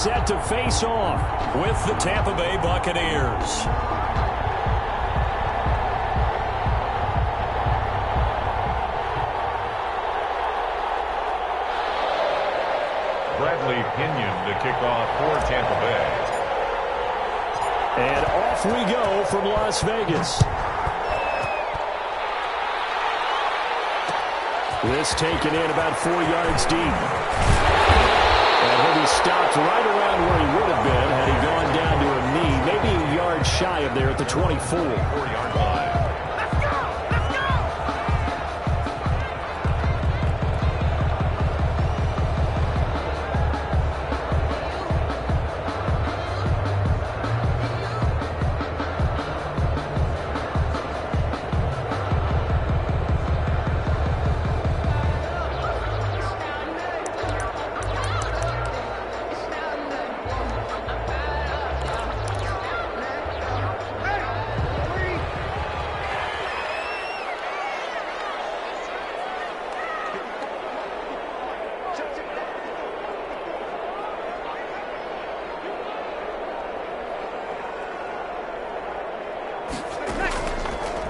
Set to face off with the Tampa Bay Buccaneers. Bradley Pinion to kick off for Tampa Bay. And off we go from Las Vegas. This taken in about 4 yards deep. And he'll be stopped right around where he would have been had he gone down to a knee, maybe a yard shy of there at the 24. 4-yard line.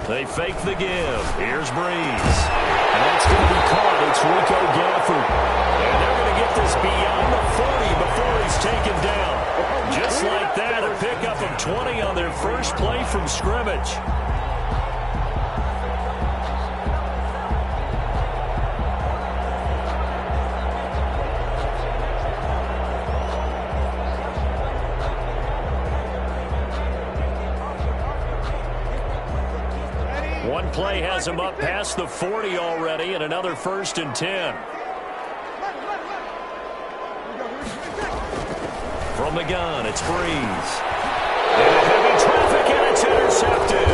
They fake the give. Here's Breeze. And that's going to be caught. It's Rico Gafford. And they're going to get this beyond the 40 before he's taken down. Just like that, a pickup of 20 on their first play from scrimmage. One play has him up past the 40 already, and another 1st and 10. From the gun, it's Breeze. And heavy traffic, and it's intercepted.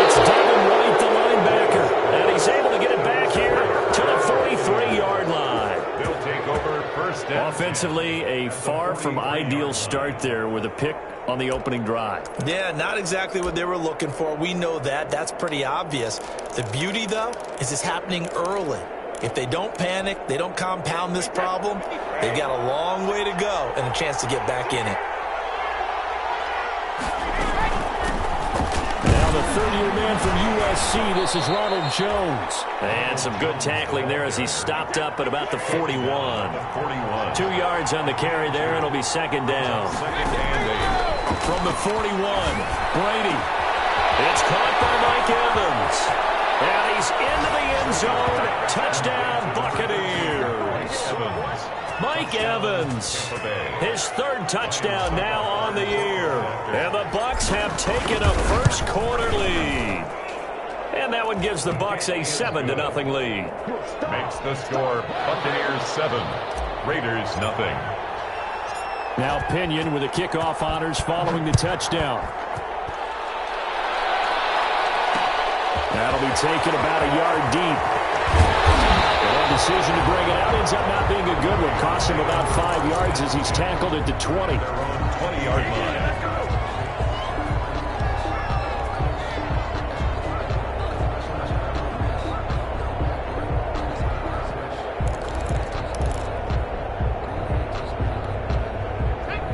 It's Devin White, the linebacker, and he's able to get it back here to the 43-yard line. They'll take over first down. Offensively, a far from ideal start there with a pick on the opening drive. Yeah, not exactly what they were looking for. We know that. That's pretty obvious. The beauty, though, is it's happening early. If they don't panic, they don't compound this problem, they've got a long way to go and a chance to get back in it. Now the third-year man from USC, this is Ronald Jones. And some good tackling there as he stopped up at about the 41. 2 yards on the carry there, and it'll be 2nd down. From the 41, Brady. It's caught by Mike Evans. And he's into the end zone. Touchdown, Buccaneers. Mike Evans, his 3rd touchdown now on the year. And the Bucs have taken a first-quarter lead. And that one gives the Bucs a 7-0 lead. Makes the score Buccaneers 7, Raiders 0. Now Pinion with the kickoff honors following the touchdown. That'll be taken about a yard deep. And a decision to bring it out ends up not being a good one. Costs him about 5 yards as he's tackled at the 20. 20-yard line.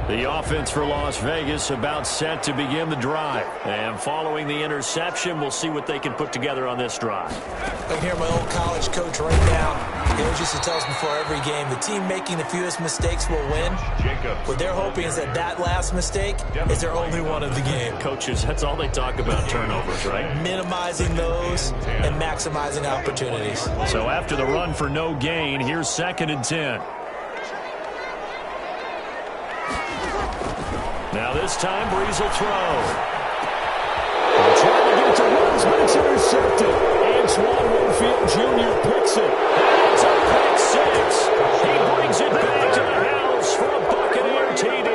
The offense for Las Vegas about set to begin the drive. And following the interception, we'll see what they can put together on this drive. I can hear my old college coach right now. He always used to tell us before every game, the team making the fewest mistakes will win. What they're hoping is that last mistake is their only one of the game. Coaches, that's all they talk about, turnovers, right? Minimizing those and maximizing opportunities. So after the run for no gain, here's 2nd and 10. Now this time, Breeze will throw. Trying to get it to Woods, but it's intercepted. Antoine Winfield Jr. picks it. And it's a pick 6. He brings it back to the house for a Buccaneer TD.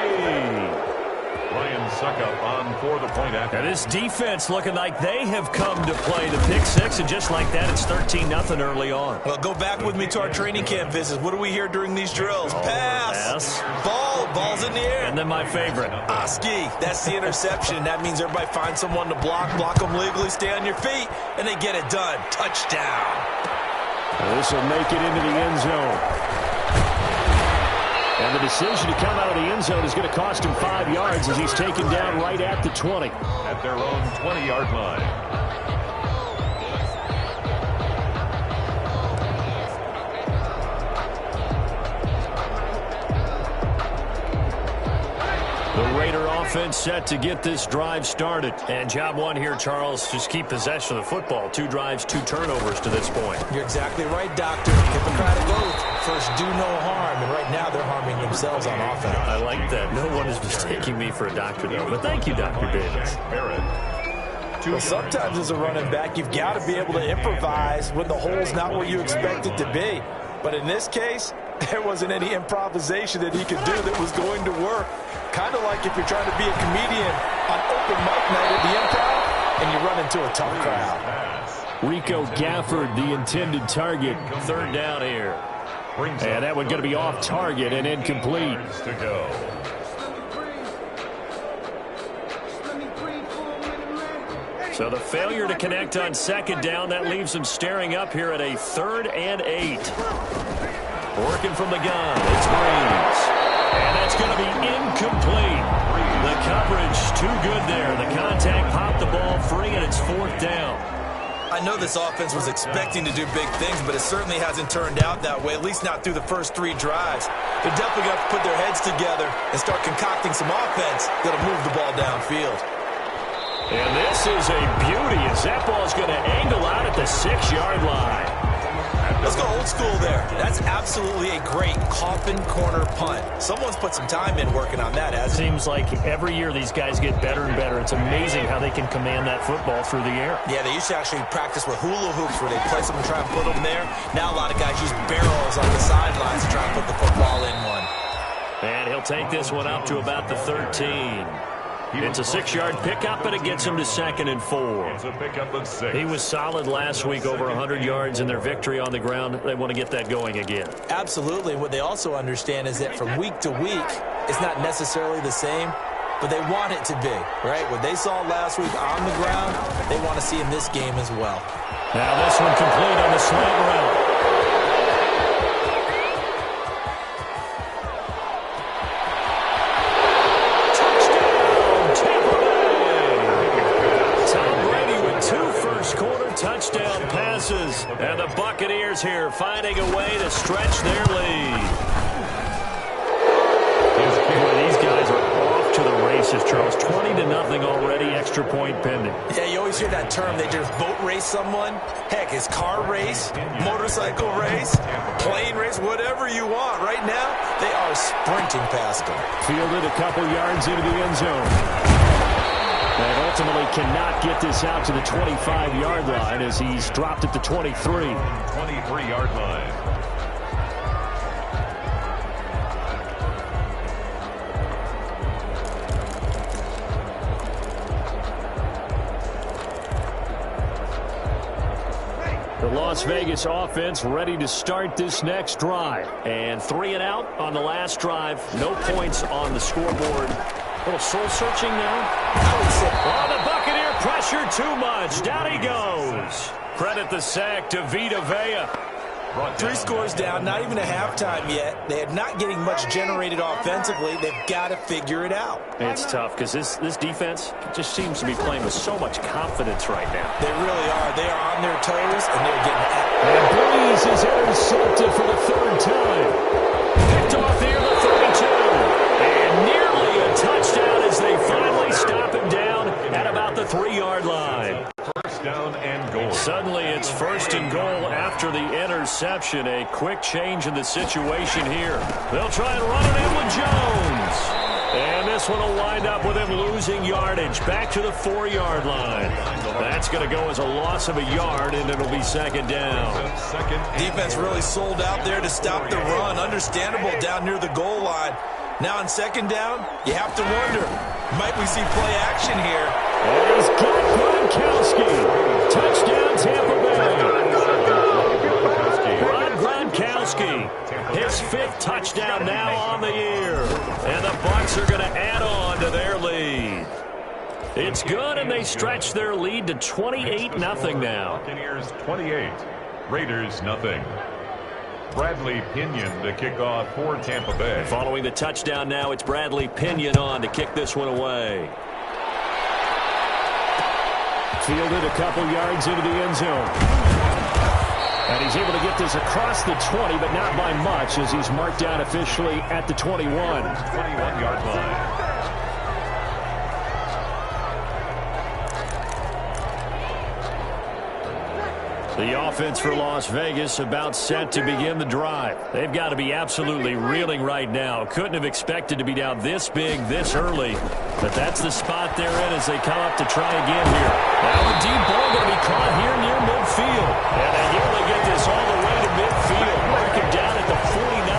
Ryan Suckup on for the point after. And this defense looking like they have come to play the pick 6, and just like that, it's 13-0 early on. Well, go back with me to our training camp visits. What do we hear during these drills? Pass. Ball's in the air. And then my favorite. Oski, that's the interception. That means everybody finds someone to block them legally, stay on your feet, and they get it done. Touchdown. This will make it into the end zone. And the decision to come out of the end zone is going to cost him 5 yards as he's taken down right at the 20. At their own 20-yard line. The Raider offense set to get this drive started. And job one here, Charles, just keep possession of the football. 2 drives, 2 turnovers to this point. You're exactly right, Doctor. Hippocratic oath. First, do no harm. And right now, they're harming themselves on offense. I like that. No one is mistaking me for a doctor, though. But thank you, Dr. Davis. Well, sometimes as a running back, you've got to be able to improvise when the hole's not where you expect it to be. But in this case, there wasn't any improvisation that he could do that was going to work. Kind of like if you're trying to be a comedian on open mic night at the Improv and you run into a tough crowd. Rico Gafford, the intended target. 3rd down here. And that one going to be off target and incomplete. To go. So the failure to connect on 2nd down, that leaves them staring up here at a 3rd and 8. Working from the gun, it's Breeze. And that's going to be incomplete. The coverage too good there. The contact popped the ball free, and it's 4th down. I know this offense was expecting to do big things, but it certainly hasn't turned out that way, at least not through the first 3 drives. They're definitely going to put their heads together and start concocting some offense that'll move the ball downfield. And this is a beauty as that ball is going to angle out at the 6-yard line. Let's go old school there. That's absolutely a great coffin corner punt. Someone's put some time in working on that, hasn't it? Seems like every year these guys get better and better. It's amazing how they can command that football through the air. Yeah, they used to actually practice with hula hoops where they place them and try and put them there. Now a lot of guys use barrels on the sidelines to try and put the football in one. And he'll take this one up to about the 13. It's a 6-yard pickup, and it gets him to 2nd and 4. It's a pickup of 6. He was solid last week, over 100 yards in their victory on the ground. They want to get that going again. Absolutely. What they also understand is that from week to week, it's not necessarily the same, but they want it to be, right? What they saw last week on the ground, they want to see in this game as well. Now this one complete on the slant route. Touchdown passes, and the Buccaneers here finding a way to stretch their lead. Boy, these guys are off to the races, Charles. 20-0 already, extra point pending. Yeah, you always hear that term. They just boat race someone. Heck, it's car race, motorcycle race, plane race, whatever you want. Right now, they are sprinting past them. Fielded a couple yards into the end zone. And ultimately cannot get this out to the 25-yard line as he's dropped at the 23. 23-yard line. The Las Vegas offense ready to start this next drive. And 3 and out on the last drive. No points on the scoreboard. A little soul-searching now. Oh, the Buccaneer pressure too much. Down he goes. Credit the sack to Vita Vea. 3 scores down, not even a halftime yet. They are not getting much generated offensively. They've got to figure it out. It's tough because this defense just seems to be playing with so much confidence right now. They really are. They are on their toes, and they're getting at it. And Breeze is intercepted for the 3rd time. Picked off near the 32. And nearly a touchdown as they finally stop him down at about the 3-yard line. First down and goal. Suddenly it's 1st and goal after the interception. A quick change in the situation here. They'll try and run it in with Jones. And this one will wind up with him losing yardage. Back to the 4-yard line. That's going to go as a loss of a yard, and it'll be 2nd down. Defense really sold out there to stop the run. Understandable down near the goal line. Now on 2nd down, you have to wonder, might we see play action here? And he's got Gronkowski. Touchdown, Tampa Bay. Rob Gronkowski, his 5th touchdown now on the year. And the Bucs are going to add on to their lead. It's good, and they stretch their lead to 28-0 now. Buccaneers 28, Raiders 0. Bradley Pinion to kick off for Tampa Bay. Following the touchdown now, it's Bradley Pinion on to kick this one away. Fielded a couple yards into the end zone. And he's able to get this across the 20, but not by much, as he's marked down officially at the 21. 21-yard line. The offense for Las Vegas about set to begin the drive. They've got to be absolutely reeling right now. Couldn't have expected to be down this big, this early. But that's the spot they're in as they come up to try again here. Now a deep ball going to be caught here near midfield. And they nearly get this all the way to midfield. Mark him down at the 49.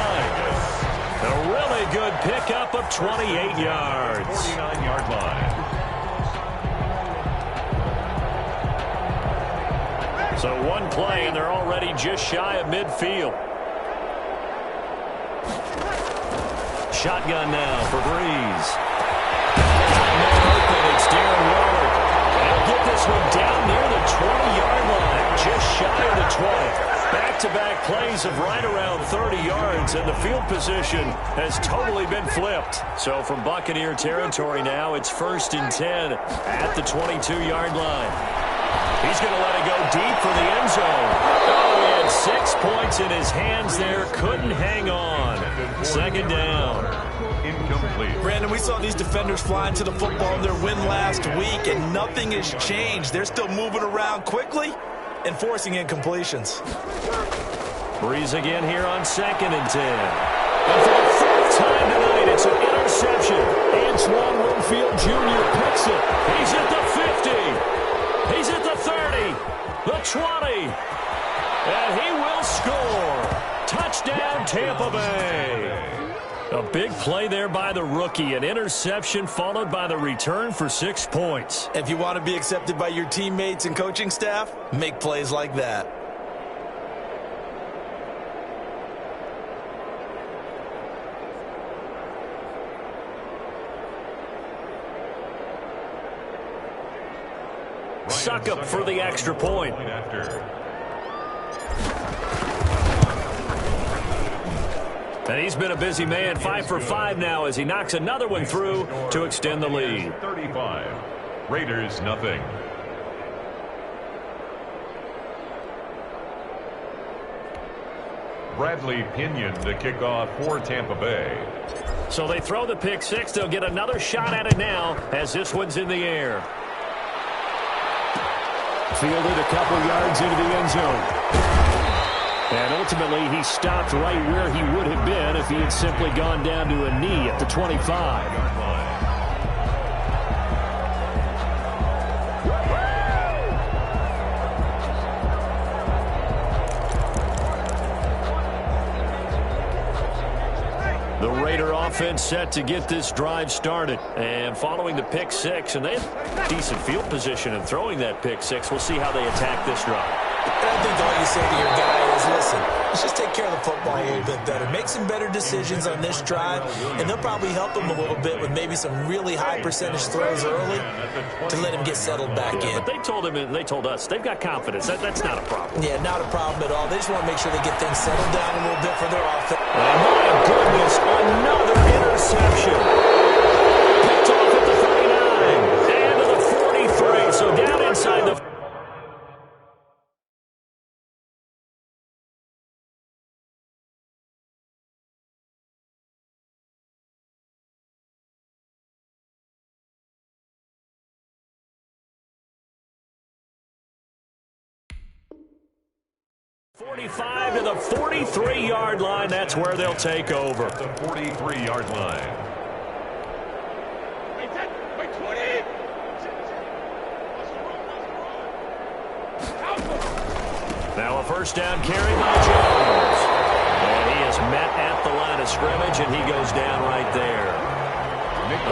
A really good pickup of 28 yards. 49-yard line. So one play, and they're already just shy of midfield. Shotgun now for Breeze. Open, it's Darren Waller. They'll get this one down near the 20-yard line, just shy of the 20. Back-to-back plays of right around 30 yards, and the field position has totally been flipped. So from Buccaneer territory now, it's 1st and 10 at the 22-yard line. He's going to let it go deep for the end zone. Oh, he had 6 points in his hands there. Couldn't hang on. 2nd down. Incomplete. Brandon, we saw these defenders flying to the football in their win last week, and nothing has changed. They're still moving around quickly and forcing incompletions. Breeze again here on 2nd and 10. And for the 4th time tonight, it's an interception. Antoine Winfield Jr. picks it. He's at the 50. He's at the 30, the 20, and he will score. Touchdown, Tampa Bay. A big play there by the rookie, an interception followed by the return for 6 points. If you want to be accepted by your teammates and coaching staff, make plays like that. Succop for the extra point. And he's been a busy man, 5 for 5 now as he knocks another one through to extend the lead. 35. Raiders nothing. Bradley Pinion to kick off for Tampa Bay. So they throw the pick six. They'll get another shot at it now as this one's in the air. Fielded a couple yards into the end zone. And ultimately, he stopped right where he would have been if he had simply gone down to a knee at the 25. The Raider offense set to get this drive started. And following the pick six, and they have decent field position in throwing that pick six. We'll see how they attack this drive. I think all you say to your guy is, listen, let's just take care of the football a little bit better. Make some better decisions on this drive, and they'll probably help him a little bit with maybe some really high percentage throws early to let him get settled back in. But they told him, and they told us, they've got confidence. That's not a problem. Yeah, not a problem at all. They just want to make sure they get things settled down a little bit for their offense. Oh, my goodness, another interception. Picked off at the 39 and to the 43, so down inside the 45 to the 43-yard line. That's where they'll take over. The 43-yard line. Now a first down carry by Jones. And he is met at the line of scrimmage, and he goes down right there.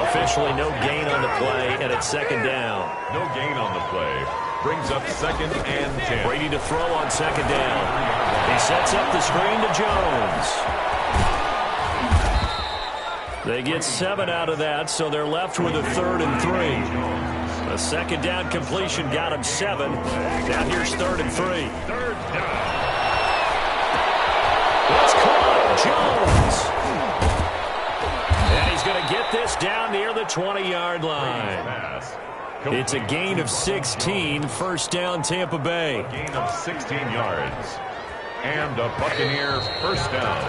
Officially no gain on the play, and it's second down. No gain on the play. Brings up 2nd and 10. Brady to throw on second down. He sets up the screen to Jones. They get 7 out of that, so they're left with a 3rd and 3. A second down completion got him 7. Now here's 3rd and 3. Third down. Jones. And he's going to get this down near the 20-yard line. It's a gain of 16, first down Tampa Bay. A gain of 16 yards. And a Buccaneers first down.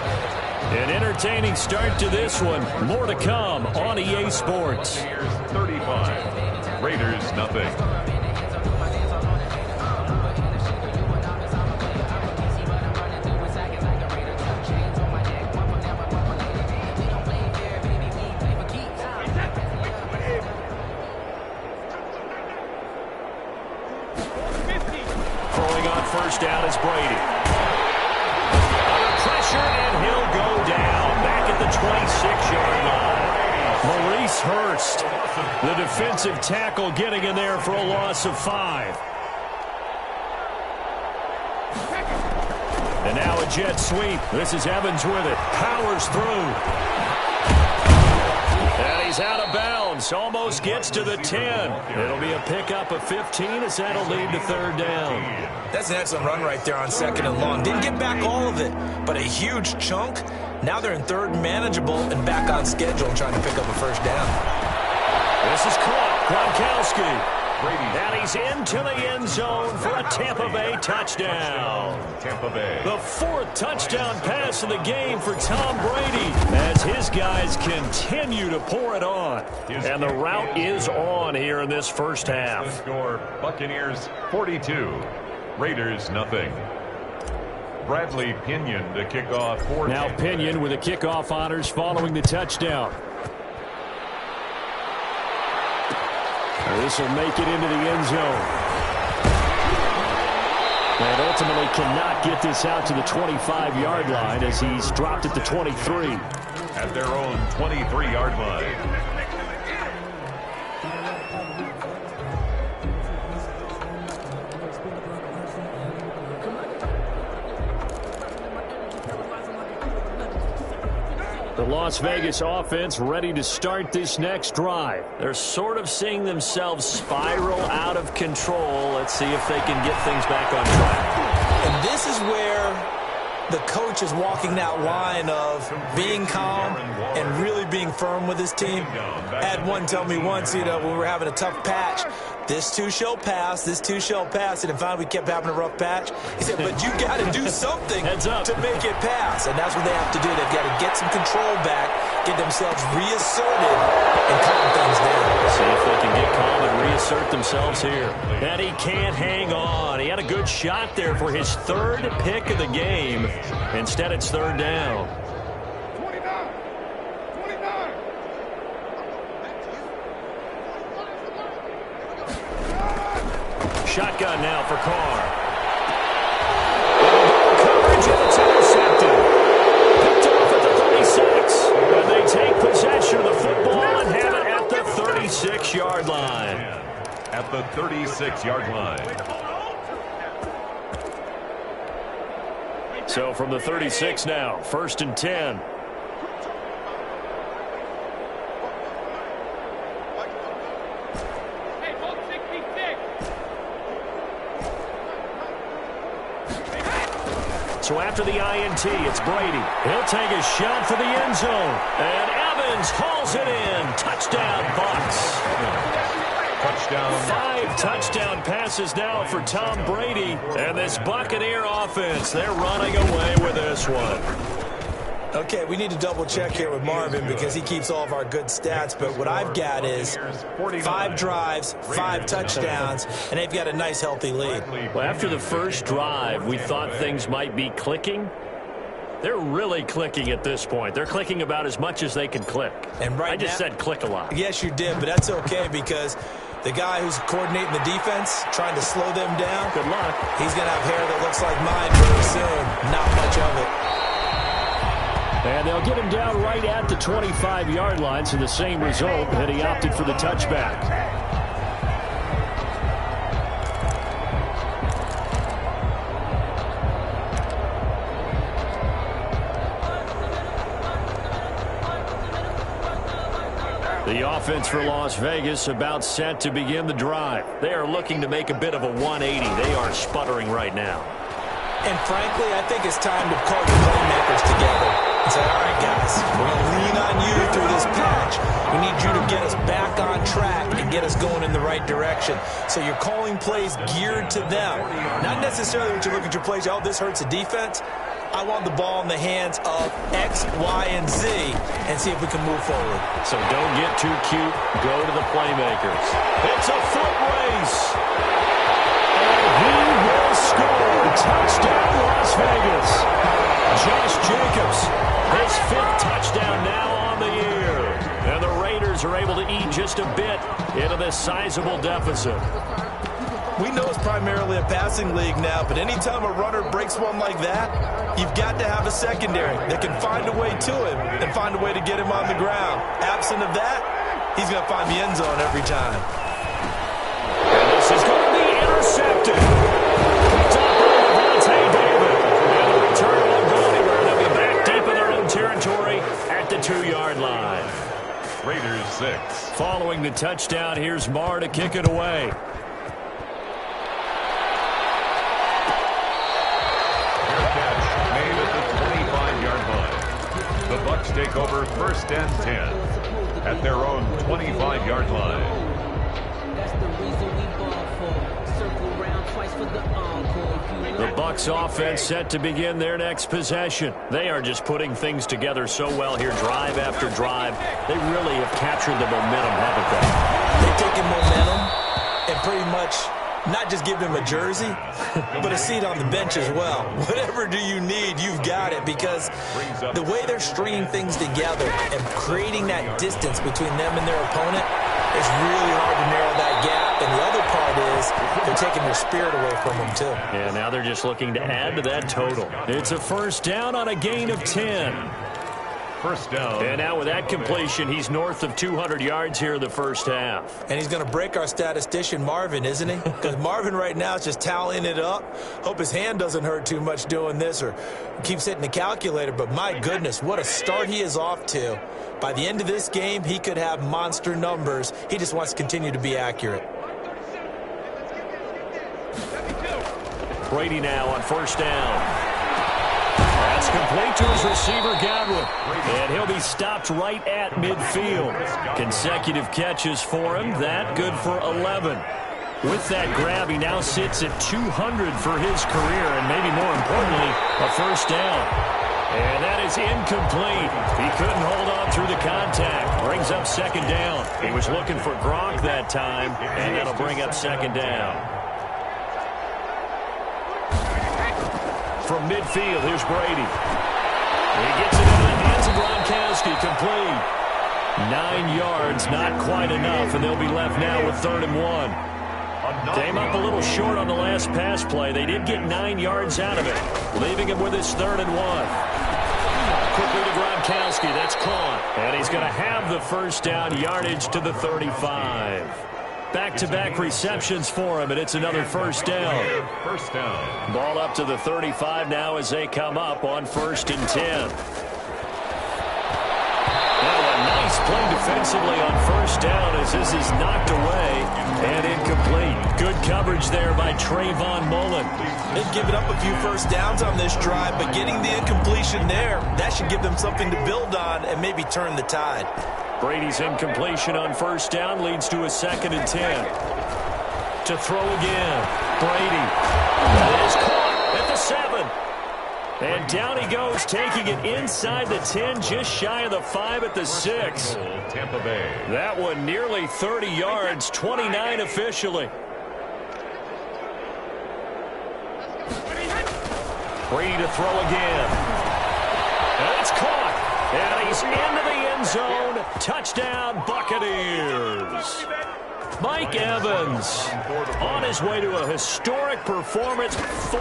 An entertaining start to this one. More to come on EA Sports. Buccaneers 35. Raiders nothing. First down is Brady. Under pressure, and he'll go down back at the 26-yard line. Maurice Hurst, the defensive tackle, getting in there for a loss of 5. And now a jet sweep. This is Evans with it. Powers through. And he's out of bounds. Almost gets to the 10. It'll be a pickup of 15 as that'll lead to third down. That's an excellent run right there on second and long. Didn't get back all of it, but a huge chunk. Now they're in third and manageable and back on schedule trying to pick up a first down. This is caught. Gronkowski. And he's into the end zone for a Tampa Bay touchdown. Tampa Bay. The 4th touchdown pass of the game for Tom Brady as his guys continue to pour it on. And the route is on here in this first half. The score, Buccaneers 42. Raiders nothing. Bradley Pinion to kick off. Now Pinion with the kickoff honors following the touchdown. This will make it into the end zone. And ultimately cannot get this out to the 25-yard line as he's dropped at the 23. At their own 23-yard line. The Las Vegas offense ready to start this next drive. They're sort of seeing themselves spiral out of control. Let's see if they can get things back on track. And this is where the coach is walking that line of being calm and really being firm with his team. I had one tell me once, when we were having a tough patch, this too shall pass, this too shall pass. And finally we kept having a rough patch. He said, but you got to do something to make it pass. And that's what they have to do. They've got to get some control back, get themselves reasserted, and calm things down. See if they can get calm and reassert themselves here. And he can't hang on. He had a good shot there for his 3rd pick of the game. Instead, it's third down. Shotgun now for Carr. Coverage, and it's intercepted. Picked off at the 36. And they take possession of the football and have it at the 36-yard line. At the 36-yard line. So from the 36 now, 1st and 10. So after the INT, it's Brady. He'll take a shot for the end zone. And Evans hauls it in. Touchdown, Bucs. Touchdown. 5 touchdown passes now for Tom Brady. And this Buccaneer offense, they're running away with this one. Okay, we need to double check here with Marvin because he keeps all of our good stats. But what I've got is 5 drives, 5 touchdowns, and they've got a nice, healthy lead. Well, after the first drive, we thought things might be clicking. They're really clicking at this point. They're clicking about as much as they can click. And right I just said click a lot. Yes, you did, but that's okay because the guy who's coordinating the defense, trying to slow them down, good luck. He's going to have hair that looks like mine very soon. Not much of it. And they'll get him down right at the 25-yard line, so the same result, and he opted for the touchback. The offense for Las Vegas about set to begin the drive. They are looking to make a bit of a 180. They are sputtering right now. And frankly, I think it's time to call your playmakers together. and say, all right, guys, we're going to lean on you through this patch. We need you to get us back on track and get us going in the right direction. So you're calling plays geared to them. Not necessarily when you look at your plays, oh, this hurts the defense. I want the ball in the hands of X, Y, and Z and see if we can move forward. So don't get too cute. Go to the playmakers. It's a foot race. And he will score. Touchdown, Las Vegas. Josh Jacobs, his 5th touchdown now on the year. And the Raiders are able to eat just a bit into this sizable deficit. We know it's primarily a passing league now, but anytime a runner breaks one like that, you've got to have a secondary that can find a way to him and find a way to get him on the ground. Absent of that, he's going to find the end zone every time. And this is going to be intercepted. Picked up by Devontae David. And the return won't go anywhere. They'll be back deep in their own territory at the 2-yard line. Raiders 6. Following the touchdown, here's Marr to kick it away. The Bucs take over 1st and 10 at their own 25-yard line. The Bucs offense set to begin their next possession. They are just putting things together so well here, drive after drive. They really have captured the momentum, haven't they? They've taken momentum and pretty much not just give him a jersey, but a seat on the bench as well. Whatever do you need, you've got it, because the way they're stringing things together and creating that distance between them and their opponent is really hard to narrow that gap. And the other part is they're taking their spirit away from them, too. Yeah, now they're just looking to add to that total. It's a 1st down on a gain of 10. 1st down. And now with that completion, he's north of 200 yards here in the 1st half. And he's going to break our statistician, Marvin, isn't he? Because Marvin right now is just tallying it up. Hope his hand doesn't hurt too much doing this or keeps hitting the calculator. But my goodness, what a start he is off to. By the end of this game, he could have monster numbers. He just wants to continue to be accurate. Brady now on 1st down. That's complete to his receiver, Godwin. And he'll be stopped right at midfield. Consecutive catches for him. That good for 11. With that grab, he now sits at 200 for his career, and maybe more importantly, a 1st down. And that is incomplete. He couldn't hold on through the contact. Brings up 2nd down. He was looking for Gronk that time, and that'll bring up 2nd down. From midfield, here's Brady. He gets it into the hands of Gronkowski, complete. 9 yards, not quite enough, and they'll be left now with 3rd and 1. Came up a little short on the last pass play. They did get 9 yards out of it, leaving him with his 3rd and 1. Quickly to Gronkowski, that's caught. And he's going to have the 1st down, yardage to the 35. Back-to-back receptions for him, and it's another 1st down. 1st down. Ball up to the 35 now as they come up on 1st and 10. Now a nice play defensively on 1st down as this is knocked away and incomplete. Good coverage there by Trayvon Mullen. They've given up a few 1st downs on this drive, but getting the incompletion there, that should give them something to build on and maybe turn the tide. Brady's incompletion on 1st down leads to a 2nd and 10. To throw again. Brady. That is caught at the 7. And down he goes, taking it inside the 10, just shy of the 5 at the 6. Tampa Bay. That one nearly 30 yards, 29 officially. Brady to throw again. And it's caught. And he's into the end zone. Touchdown, Buccaneers. Mike Evans on his way to a historic performance. 4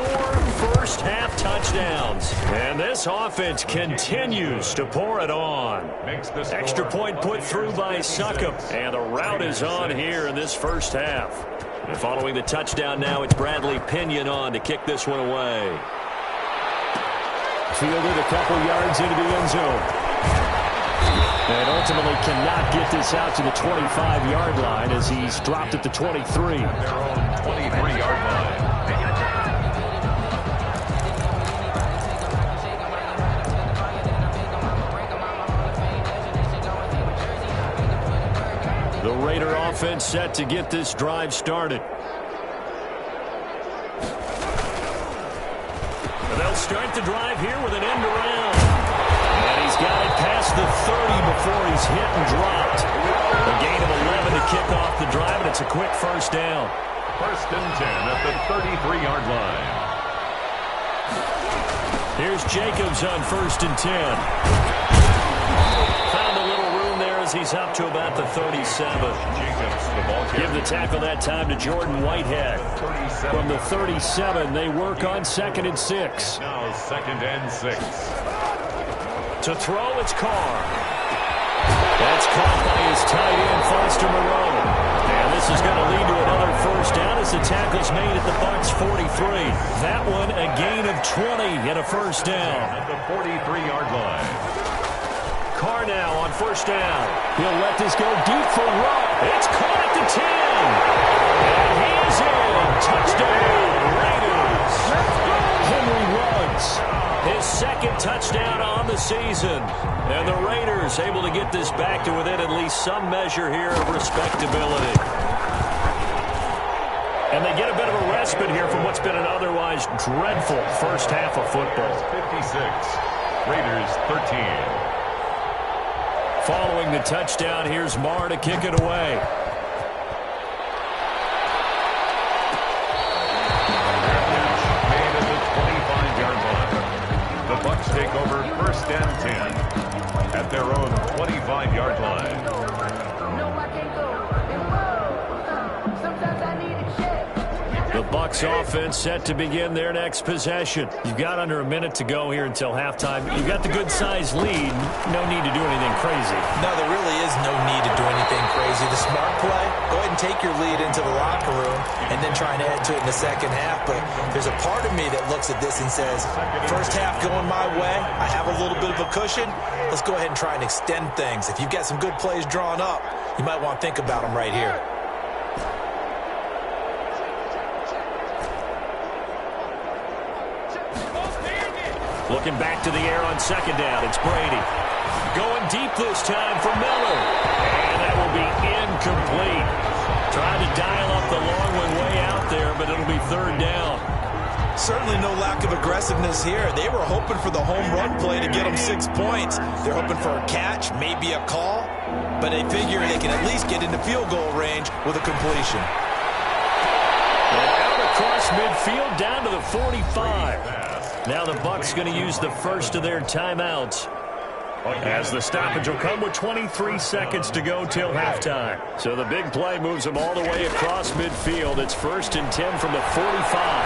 first-half touchdowns. And this offense continues to pour it on. Extra point put through by Succop. And the route is on here in this 1st half. And following the touchdown now, it's Bradley Pinion on to kick this one away. Fielded a couple yards into the end zone. And ultimately cannot get this out to the 25-yard line as he's dropped at the 23. Their own 23-yard line. The Raider offense set to get this drive started. And they'll start the drive here with an end around. And he's got it past the 30 before he's hit and dropped. A gain of 11 to kick off the drive, and it's a quick first down. First and 10 at the 33-yard line. Here's Jacobs on first and 10. Found a little room there as he's up to about the 37. Give the tackle that time to Jordan Whitehead. From the 37, they work on second and 6. Now second and 6. To throw, it's Carr. That's caught by his tight end, Foster Moreau. And this is going to lead to another first down as the tackle's made at the Bucs 43. That one a gain of 20 and a first down. At the 43-yard line. Carr now on first down. He'll let this go deep for Rupp. It's caught at the 10. And he's in. Touchdown, Raiders. Henry Ruggs. His second touchdown on the season. And the Raiders able to get this back to within at least some measure here of respectability. And they get a bit of a respite here from what's been an otherwise dreadful first half of football. 56. Raiders 13. Following the touchdown, here's Marr to kick it away. Bucs take over first and 10 at their own 25-yard line. The Bucs offense set to begin their next possession. You've got under a minute to go here until halftime. You've got the good-sized lead. No need to do anything crazy. No, there really is no need to do anything crazy. The smart play, go ahead and take your lead into the locker room and then try and add to it in the second half. But there's a part of me that looks at this and says, first half going my way, I have a little bit of a cushion. Let's go ahead and try and extend things. If you've got some good plays drawn up, you might want to think about them right here. Looking back to the air on second down, it's Brady. Going deep this time for Miller. And that will be incomplete. Trying to dial up the long one way out there, but it'll be third down. Certainly no lack of aggressiveness here. They were hoping for the home run play to get them 6 points. They're hoping for a catch, maybe a call, but they figure they can at least get into field goal range with a completion. And out across midfield down to the 45. Now the Bucs going to use the first of their timeouts, as the stoppage will come with 23 seconds to go till halftime. So the big play moves them all the way across midfield. It's first and 10 from the 45.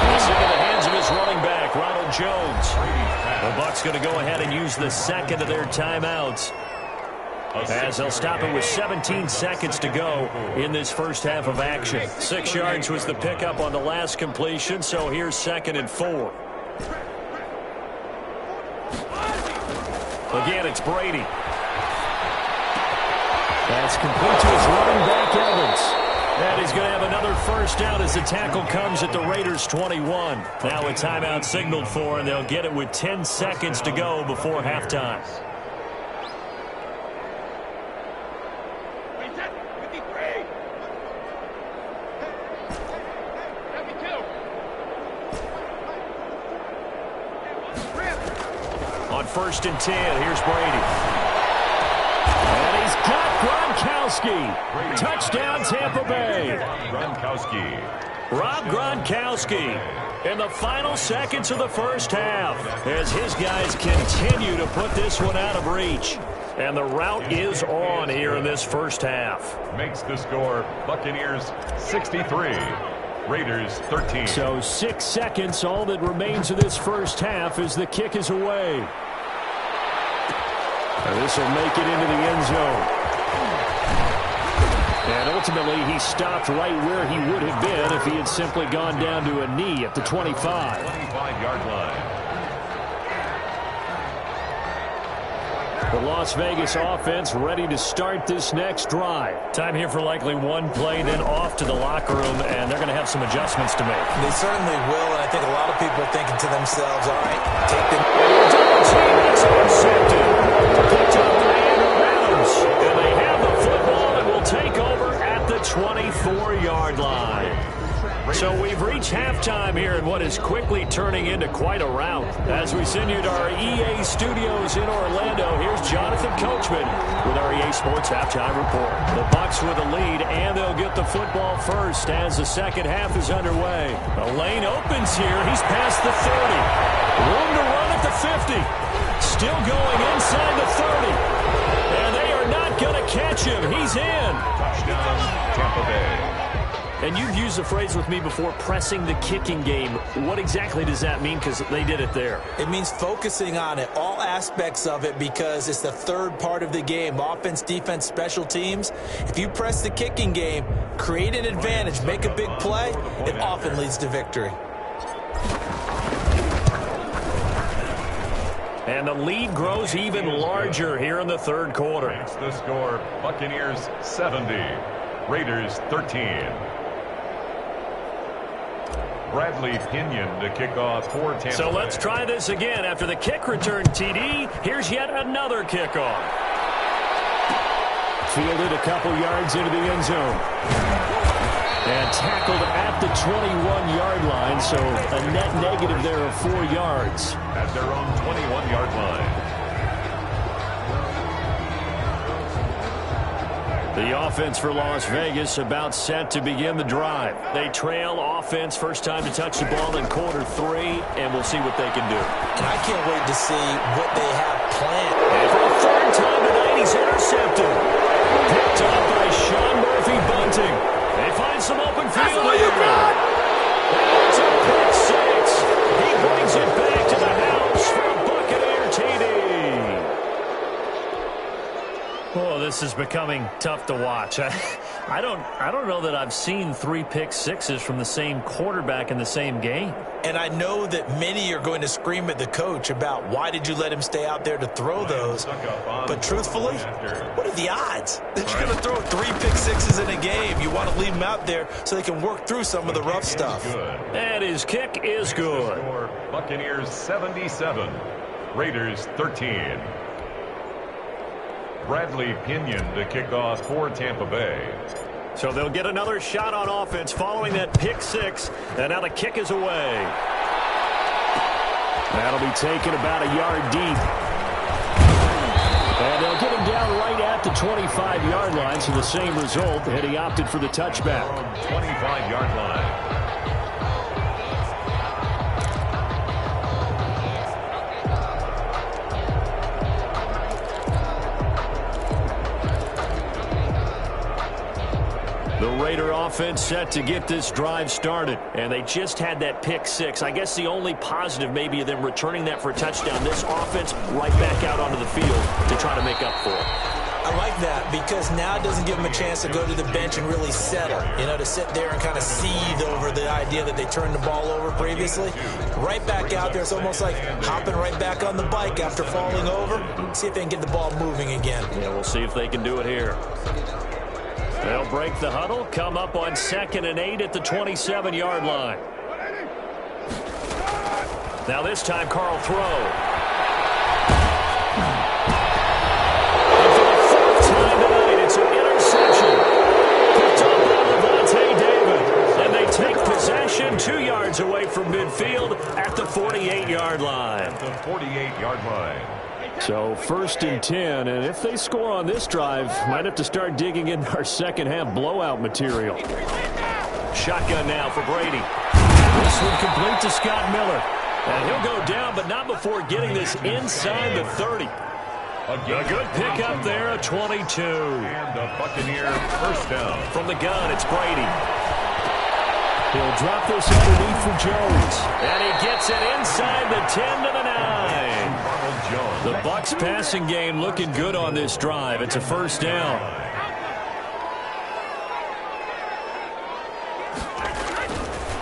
This into the hands of his running back, Ronald Jones. The Bucs going to go ahead and use the second of their timeouts, as they'll stop it with 17 seconds to go in this first half of action. 6 yards was the pickup on the last completion, so here's second and 4. Again, it's Brady. That's complete to his running back, Evans. And he's going to have another first down as the tackle comes at the Raiders' 21. Now a timeout signaled for, and they'll get it with 10 seconds to go before halftime. On first and 10, here's Brady. And he's got Gronkowski. Touchdown, Tampa Bay. Rob Gronkowski in the final seconds of the first half, as his guys continue to put this one out of reach. And the route is on here in this first half. Makes the score Buccaneers 63. Raiders 13. So 6 seconds, all that remains of this first half as the kick is away. And this will make it into the end zone. And ultimately, he stopped right where he would have been if he had simply gone down to a knee at the 25. 25-yard line. The Las Vegas offense ready to start this next drive. Time here for likely one play, then off to the locker room, and they're going to have some adjustments to make. They certainly will, and I think a lot of people are thinking to themselves, all right, take them. Double team, it's intercepted. Picked up by Andrew Adams, and they have 4-yard line. So we've reached halftime here in what is quickly turning into quite a rout. As we send you to our EA studios in Orlando, here's Jonathan Coachman with our EA Sports Halftime Report. The Bucs with a lead, and they'll get the football first as the second half is underway. The lane opens here. He's past the 30. Room to run at the 50. Still going inside the 30. And they are not going to catch him. He's in. Touchdown, Tampa Bay. And you've used the phrase with me before, pressing the kicking game. What exactly does that mean? Because they did it there. It means focusing on it, all aspects of it, because it's the third part of the game. Offense, defense, special teams. If you press the kicking game, create an advantage, make a big play, it often leads to victory. And the lead grows even larger here in the third quarter. Makes the score, Buccaneers 70, Raiders 13. Bradley Pinion to kick off for Tampa. So let's try this again. After the kick return TD, here's yet another kickoff. Fielded a couple yards into the end zone. And tackled at the 21-yard line, so a net negative there of 4 yards. At their own 21-yard line. The offense for Las Vegas about set to begin the drive. They trail offense, first time to touch the ball in quarter 3, and we'll see what they can do. And I can't wait to see what they have planned. And for the third time tonight, he's intercepted. Picked up by Sean Murphy Bunting. They find some open field here. And it's a pick 6. He brings it back to the house for a Buccaneer TD. Oh, this is becoming tough to watch. I don't know that I've seen 3 pick sixes from the same quarterback in the same game. And I know that many are going to scream at the coach about why did you let him stay out there to throw those. But truthfully, what are the odds that you're going to throw 3 pick sixes in a game? You want to leave them out there so they can work through some of the rough stuff. And his kick is good. Buccaneers 77, Raiders 13. Bradley Pinion to kick off for Tampa Bay. So they'll get another shot on offense following that pick 6. And now the kick is away. That'll be taken about a yard deep. And they'll get him down right at the 25-yard line. So the same result, and he opted for the touchback. 25-yard line. The Raider offense set to get this drive started, and they just had that pick 6. I guess the only positive maybe of them returning that for a touchdown. This offense right back out onto the field to try to make up for it. I like that because now it doesn't give them a chance to go to the bench and really settle, to sit there and kind of seethe over the idea that they turned the ball over previously. Right back out there, it's almost like hopping right back on the bike after falling over. See if they can get the ball moving again. Yeah, we'll see if they can do it here. They'll break the huddle, come up on 2nd and 8 at the 27-yard line. Now this time, Carl throw. And for the 4th time tonight, it's an interception. Picked up by Levante David. And they take possession 2 yards away from midfield at the 48-yard line. The 48-yard line. So 1st and 10, and if they score on this drive, might have to start digging in our second half blowout material. Shotgun now for Brady. This one complete to Scott Miller. And he'll go down, but not before getting this inside the 30. A good pickup there, a 22. And a Buccaneer first down. From the gun, it's Brady. He'll drop this underneath for Jones. And he gets it inside the 10 to the 9. The Bucs passing game looking good on this drive. It's a first down.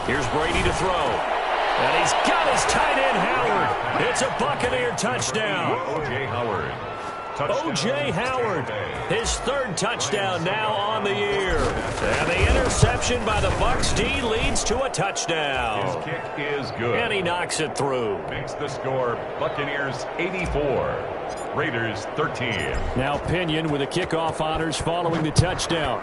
Here's Brady to throw. And he's got his tight end, Howard. It's a Buccaneer touchdown. O.J. Howard. O.J. Howard, his 3rd touchdown now on the year. And the interception by the Bucs D leads to a touchdown. His kick is good. And he knocks it through. Makes the score Buccaneers 84, Raiders 13. Now Pinion with the kickoff honors following the touchdown.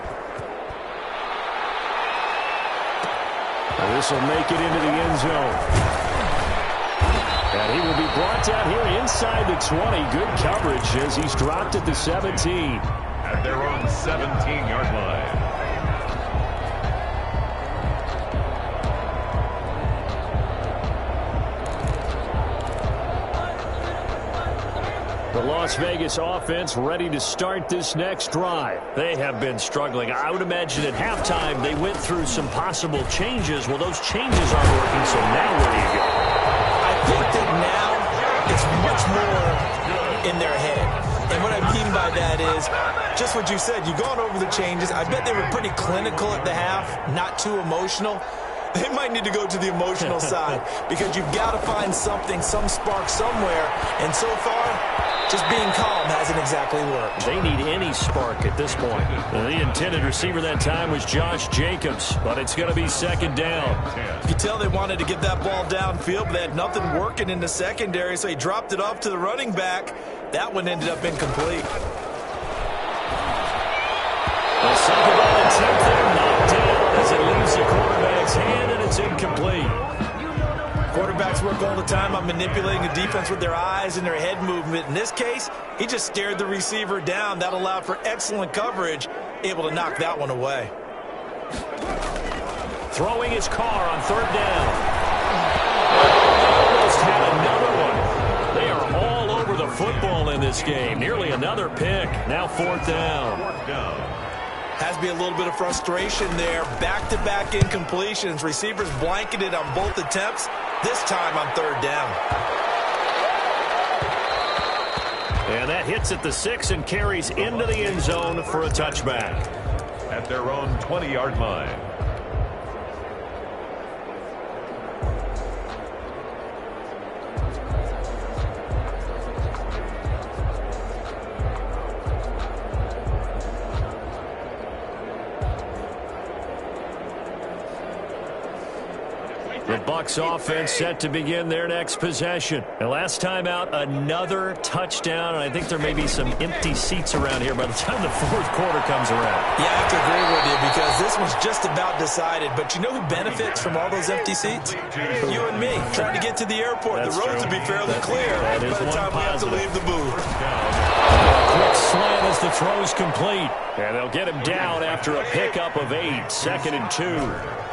This will make it into the end zone. And he will be brought down here inside the 20. Good coverage as he's dropped at the 17. At their own 17-yard line. The Las Vegas offense ready to start this next drive. They have been struggling. I would imagine at halftime they went through some possible changes. Well, those changes aren't working, so now where do you go? I think that now it's much more in their head. And what I mean by that is just what you said. You've gone over the changes. I bet they were pretty clinical at the half, not too emotional. They might need to go to the emotional side because you've got to find something, some spark somewhere. And so far, just being calm hasn't exactly worked. They need any spark at this point. The intended receiver that time was Josh Jacobs, but it's going to be second down. You could tell they wanted to get that ball downfield, but they had nothing working in the secondary, so he dropped it off to the running back. That one ended up incomplete. The second ball attempt there knocked down as it leaves the quarterback's hand, and it's incomplete. Quarterbacks work all the time on manipulating the defense with their eyes and their head movement. In this case, he just stared the receiver down. That allowed for excellent coverage, able to knock that one away. Throwing his car on third down. Almost had another one. They are all over the football in this game. Nearly another pick. Now fourth down. Has to be a little bit of frustration there. Back-to-back incompletions. Receivers blanketed on both attempts, this time on third down. And that hits at the 6 and carries into the end zone for a touchback. At their own 20-yard line. The Bucs offense set to begin their next possession. And last time out, another touchdown. And I think there may be some empty seats around here by the time the fourth quarter comes around. Yeah, I have to agree with you because this one's just about decided. But you know who benefits from all those empty seats? You and me, trying to get to the airport. That's the roads true. will be fairly clear by the time we have to leave the booth. Quick slant as the throw's complete. And they'll get him down after a pickup of 8. 2nd and 2.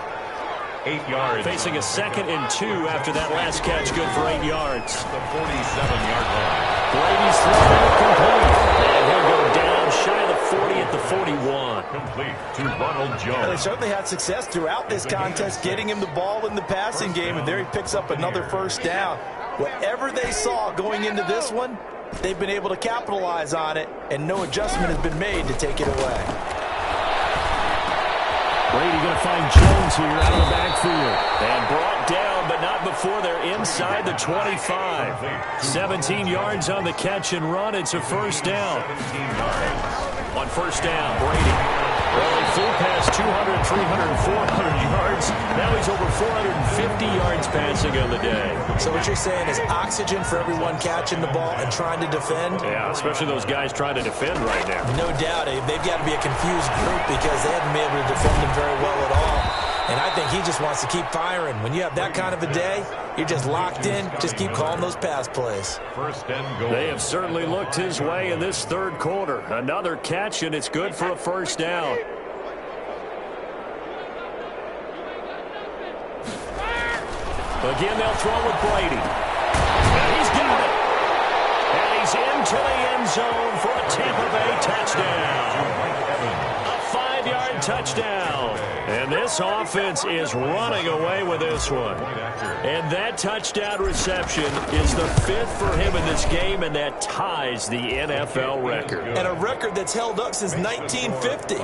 8 yards. Facing a 2nd and 2 after that last catch, good for 8 yards. The 47-yard line. Brady's throw complete. And he'll go down shy of the 40 at the 41. Complete to Ronald Jones. They certainly had success throughout this contest, getting him the ball in the passing game, and there he picks up another first down. Whatever they saw going into this one, they've been able to capitalize on it, and no adjustment has been made to take it away. Brady going to find Jones here out of the backfield. And brought down, but not before they're inside the 25. 17 yards on the catch and run. It's a first down. 17 yards. On first down, Brady. Well, he flew past 200, 300, 400 yards. Now he's over 450 yards passing on the day. So what you're saying is oxygen for everyone catching the ball and trying to defend? Yeah, especially those guys trying to defend right now. No doubt. They've got to be a confused group because they haven't been able to defend him very well at all. And I think he just wants to keep firing. When you have that kind of a day, you're just locked in. Just keep calling those pass plays. First and goal. They have certainly looked his way in this third quarter. Another catch, and it's good for a first down. Again, they'll throw with Brady. And he's got it. And he's into the end zone for a Tampa Bay touchdown. A 5-yard touchdown. And this offense is running away with this one. And that touchdown reception is the 5th for him in this game, and that ties the NFL record. And a record that's held up since 1950.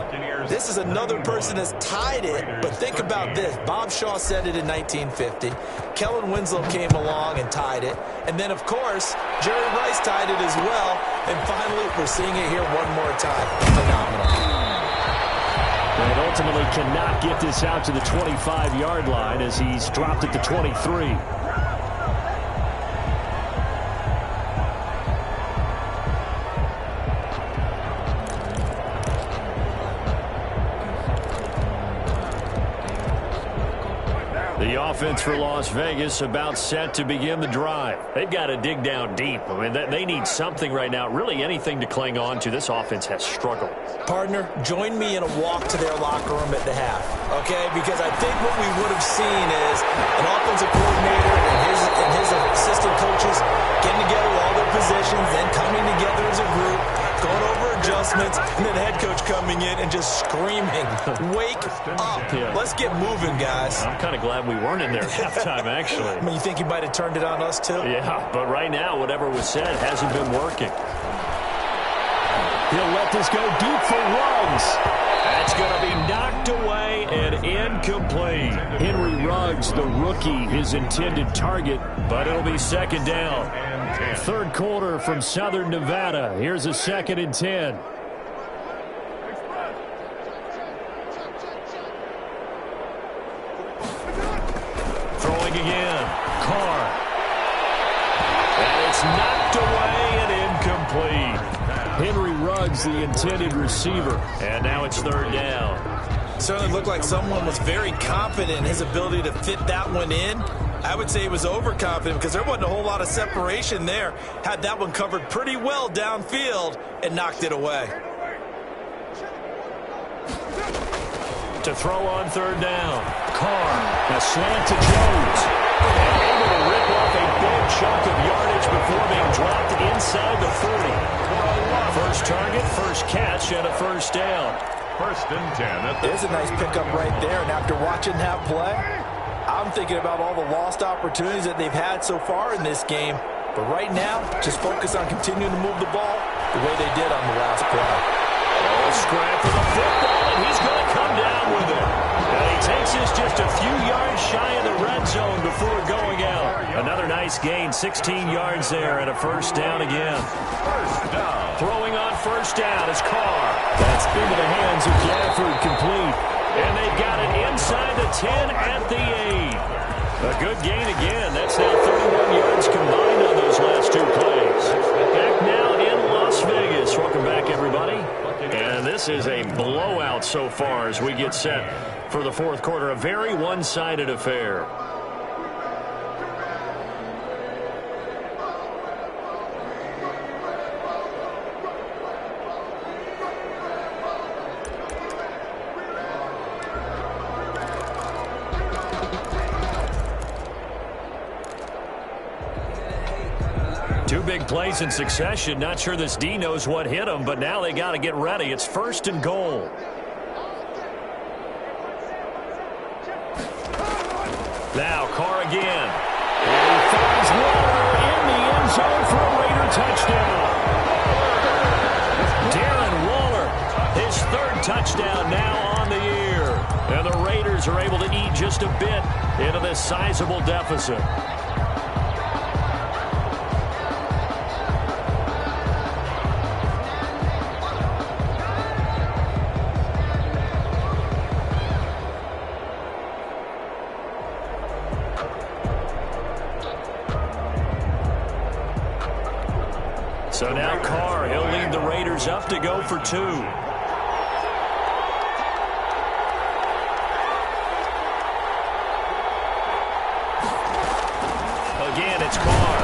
This is another person that's tied it, but think about this. Bob Shaw said it in 1950. Kellen Winslow came along and tied it. And then, of course, Jerry Rice tied it as well. And finally, we're seeing it here one more time. Phenomenal. And ultimately cannot get this out to the 25-yard line as he's dropped at the 23. offense for Las Vegas about set to begin the drive. They've got to dig down deep. I mean, they need something right now, really anything to cling on to. This offense has struggled. Partner, join me in a walk to their locker room at the half, okay? Because I think what we would have seen is an offensive coordinator and his assistant coaches getting together all their positions, then coming together as a group, going over adjustments, and then the head coach coming in and just screaming, wake up. Yeah. Let's get moving, guys. I'm kind of glad we weren't in there at halftime, actually. I mean, you think he might have turned it on us, too? Yeah, but right now, whatever was said hasn't been working. He'll let this go deep for Ruggs. That's going to be knocked away and incomplete. Henry Ruggs, the rookie, his intended target, but it'll be second down. Third quarter from Southern Nevada. Here's a 2nd and 10. Throwing again. Carr. And it's knocked away and incomplete. Henry Ruggs, the intended receiver. And now it's third down. Certainly looked like someone was very confident in his ability to fit that one in. I would say he was overconfident because there wasn't a whole lot of separation there. Had that one covered pretty well downfield and knocked it away. To throw on third down. Carr, a slant to Jones. And able to rip off a big chunk of yardage before being dropped inside the 40. First target, first catch, and a first down. 1st and 10. There's a nice pickup right there, and after watching that play, I'm thinking about all the lost opportunities that they've had so far in this game. But right now, just focus on continuing to move the ball the way they did on the last play. Oh, scrap for the football, and he's going to come down with it. And he takes us just a few yards shy of the red zone before going out. Another nice gain, 16 yards there, and a first down again. First down. Throwing on first down is Carr. That's into the hands of Gafford, complete. And they've got it inside the 10 at the 8. A good gain again. That's now 31 yards combined on those last two plays. Back now in Las Vegas. Welcome back, everybody. And this is a blowout so far as we get set for the fourth quarter. A very one-sided affair. Two big plays in succession. Not sure this D knows what hit him, but now they got to get ready. It's 1st and goal. Now Carr again. And he finds Waller in the end zone for a Raider touchdown. Darren Waller, his 3rd touchdown now on the year. And the Raiders are able to eat just a bit into this sizable deficit. So now Carr, he'll lead the Raiders up to go for 2. Again, it's Carr.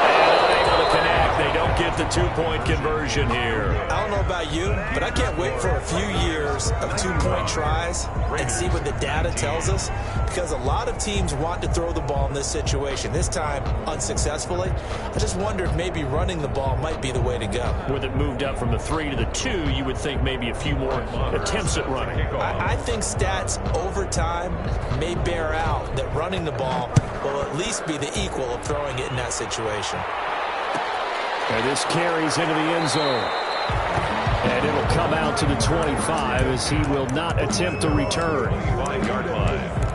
And unable to connect. They don't get the 2-point conversion here. I don't know about you, but I can't wait for a few years of 2-point tries and see what the data tells us, because a lot of teams want to throw the ball in this situation, this time unsuccessfully. I just wonder if maybe running the ball might be the way to go. With it moved up from the 3 to the 2, you would think maybe a few more attempts at running. I think stats over time may bear out that running the ball will at least be the equal of throwing it in that situation. And this carries into the end zone. And it'll come out to the 25 as he will not attempt a return. 5-yard line.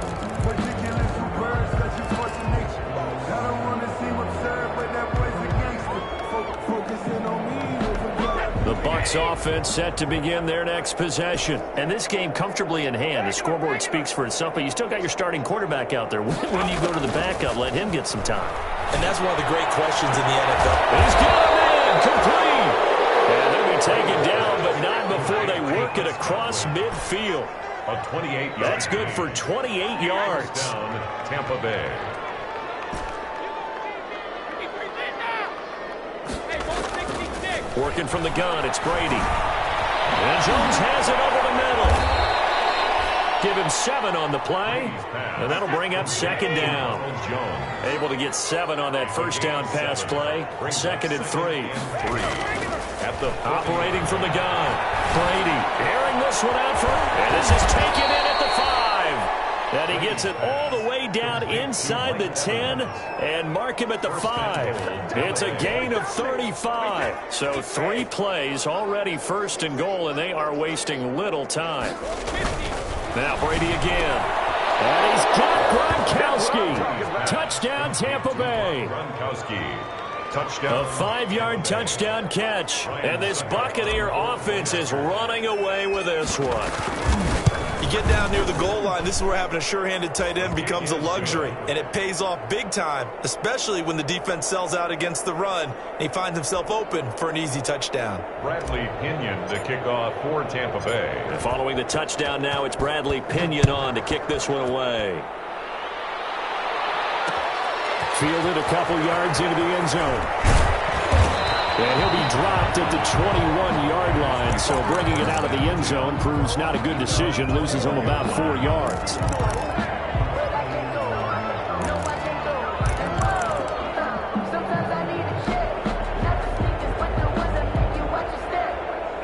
The Bucs offense set to begin their next possession. And this game comfortably in hand. The scoreboard speaks for itself, but you still got your starting quarterback out there. When you go to the backup, let him get some time. And that's one of the great questions in the NFL. He's got him in, complete. And they'll be taken down, but not before they work it across midfield. A 28-yard. That's good for 28 yards. First down, Tampa Bay. Working from the gun, it's Brady. And Jones has it over the middle. Give him 7 on the play, and that'll bring up second down. Able to get 7 on that first down pass play. Second and 3. At the operating from the gun. Brady airing this one out for, and this is taken in at the 5. And he gets it all the way down inside the 10 and mark him at the 5. It's a gain of 35. So 3 plays already first and goal, and they are wasting little time. Now Brady again. And he's got Gronkowski. Touchdown, Tampa Bay. Gronkowski. Touchdown. A 5-yard touchdown catch. And this Buccaneer offense is running away with this one. You get down near the goal line, this is where having a sure-handed tight end becomes a luxury, and it pays off big time, especially when the defense sells out against the run, and he finds himself open for an easy touchdown. Bradley Pinion to kick off for Tampa Bay. And following the touchdown now, it's Bradley Pinion on to kick this one away. Fielded a couple yards into the end zone. And he'll be dropped at the 21-yard line, so bringing it out of the end zone proves not a good decision. Loses him about 4 yards.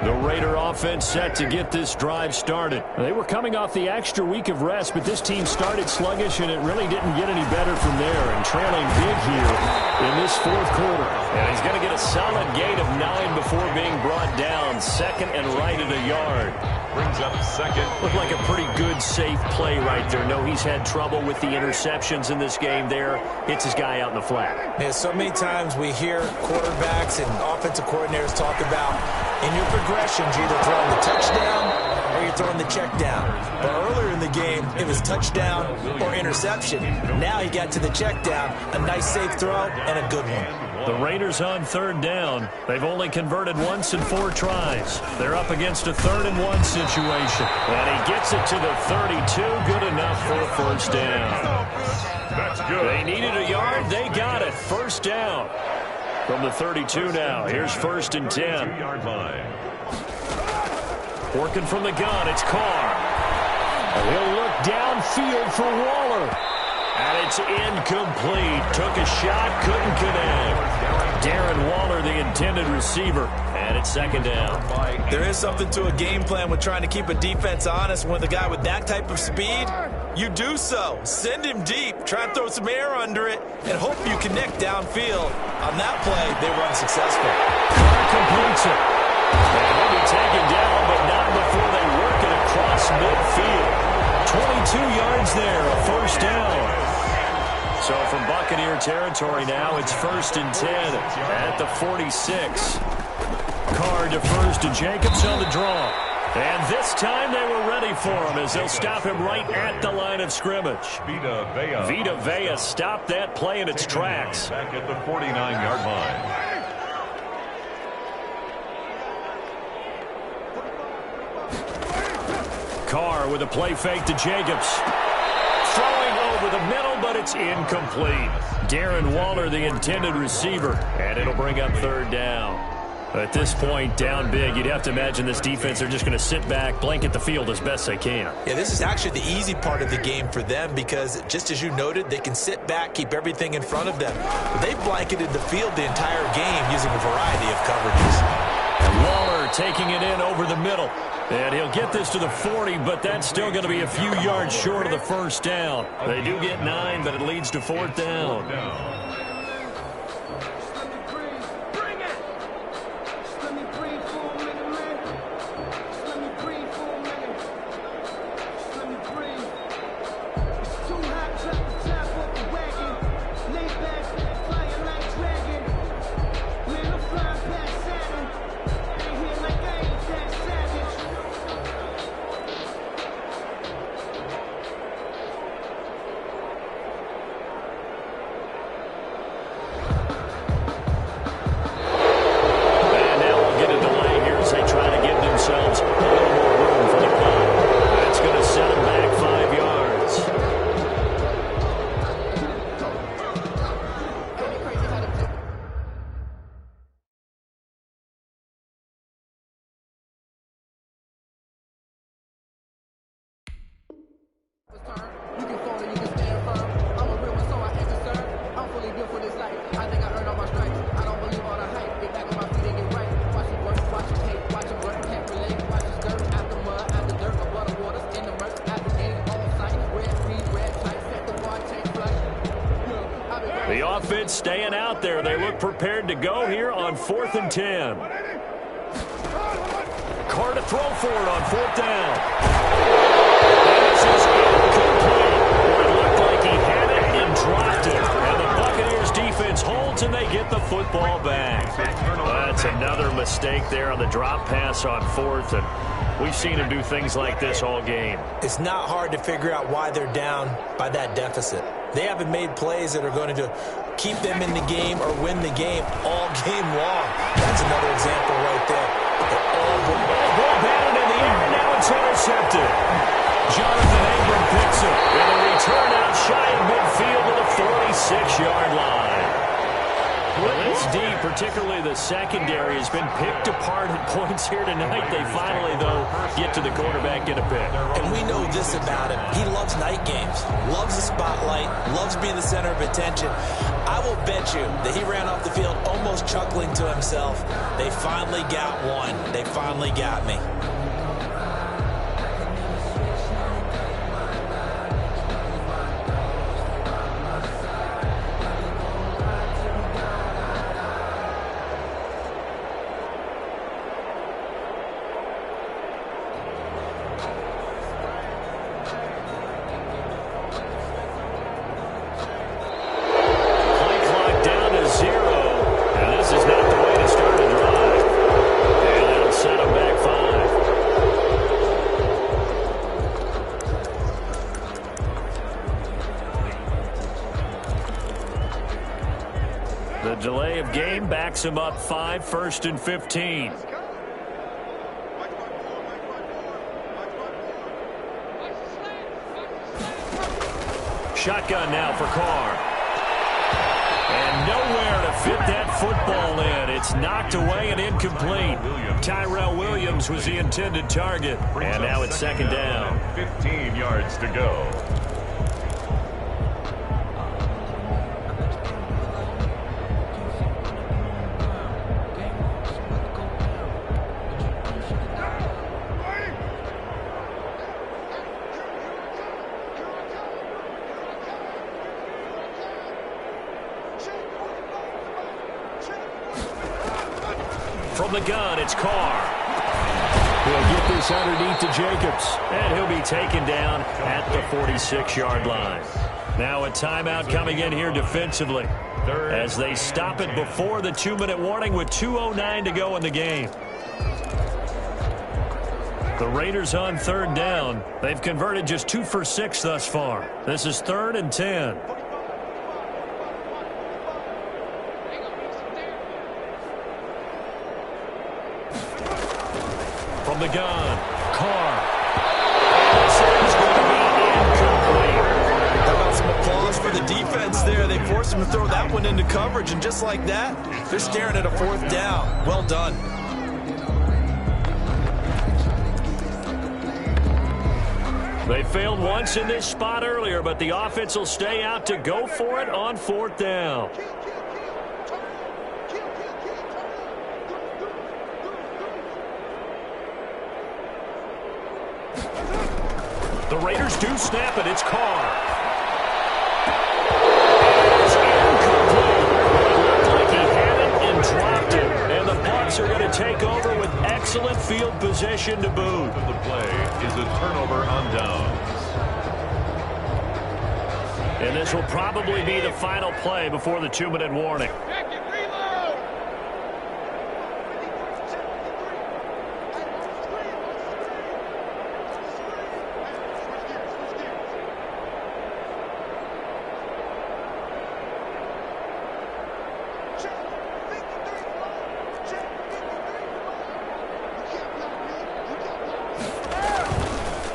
The Raider offense set to get this drive started. They were coming off the extra week of rest, but this team started sluggish, and it really didn't get any better from there. And trailing big here in this fourth quarter. And he's going to get a solid gain of 9 before being brought down. Second and right at a yard. Brings up second. Looked like a pretty good, safe play right there. No, he's had trouble with the interceptions in this game there. Hits his guy out in the flat. Yeah, so many times we hear quarterbacks and offensive coordinators talk about in your progressions, you're either throwing the touchdown or you're throwing the check down. But earlier in the game, it was touchdown or interception. Now he got to the check down, a nice safe throw, and a good one. The Raiders on third down. They've only converted once in 4 tries. They're up against a 3rd and 1 situation. And he gets it to the 32. Good enough for a first down. That's good. They needed a yard. They got it. First down. From the 32 now. Here's first and 10. 2-yard line. Working from the gun. It's Carr. And he'll look downfield for Waller. And it's incomplete. Took a shot, couldn't connect. Darren Waller, the intended receiver. And it's second down. There is something to a game plan with trying to keep a defense honest. When the guy with that type of speed, you do so. Send him deep. Try and throw some air under it and hope you connect downfield. On that play, they were unsuccessful. Carr completes it. And he'll be taken down, but not before they work it across midfield. 22 yards there, a first down. So from Buccaneer territory now, it's first and 10 at the 46. Carr defers to Jacobs on the draw. And this time they were ready for him as they'll stop him right at the line of scrimmage. Vita Vea stopped that play in its tracks. Back at the 49-yard line. Carr with a play fake to Jacobs. Throwing over the middle, but it's incomplete. Darren Waller, the intended receiver, and it'll bring up third down. At this point, down big, you'd have to imagine this defense are just going to sit back, blanket the field as best they can. Yeah, this is actually the easy part of the game for them because, just as you noted, they can sit back, keep everything in front of them. But they've blanketed the field the entire game using a variety of coverages. Waller taking it in over the middle. And he'll get this to the 40, but that's still going to be a few yards short of the first down. They do get 9, but it leads to fourth down. defense staying out there. They look prepared to go here on 4th and 10. Carr to throw for it on 4th down. And this is incomplete. It looked like he had it and dropped it. And the Buccaneers defense holds and they get the football back. That's another mistake there on the drop pass on 4th. And we've seen him do things like this all game. It's not hard to figure out why they're down by that deficit. They haven't made plays that are going to keep them in the game or win the game all game long. That's another example right there. Ball batted in the air, now it's intercepted. Jonathan Abram picks it. And a return out shy of midfield to the 46-yard line. Well, this D, particularly the secondary, has been picked apart at points here tonight. They finally, though, get to the quarterback in a pick. And we know this about him. He loves night games, loves the spotlight, loves being the center of attention. I will bet you that he ran off the field almost chuckling to himself. They finally got one. They finally got me. The delay of game backs him up 5, 1st and 15. Shotgun now for Carr. And nowhere to fit that football in. It's knocked away and incomplete. Tyrell Williams was the intended target. And now it's 2nd down. 15 yards to go. From the gun, it's Carr. He'll get this underneath to Jacobs. And he'll be taken down at the 46-yard line. Now a timeout coming in here defensively as they stop it before the 2-minute warning with 2:09 to go in the game. The Raiders on 3rd down. They've converted just 2 for 6 thus far. This is 3rd and 10. From the gun, Carr. This is going to be incomplete. How about some applause for the defense there? They forced him to throw that one into coverage, and just like that, they're staring at a 4th down. Well done. They failed once in this spot earlier, but the offense will stay out to go for it on 4th down. The Raiders do snap it. It's Carr. It's incomplete. It looked like he had it and dropped it. And the Bucs are going to take over with excellent field position to boot. The play is a turnover on downs. And this will probably be the final play before the 2-minute warning.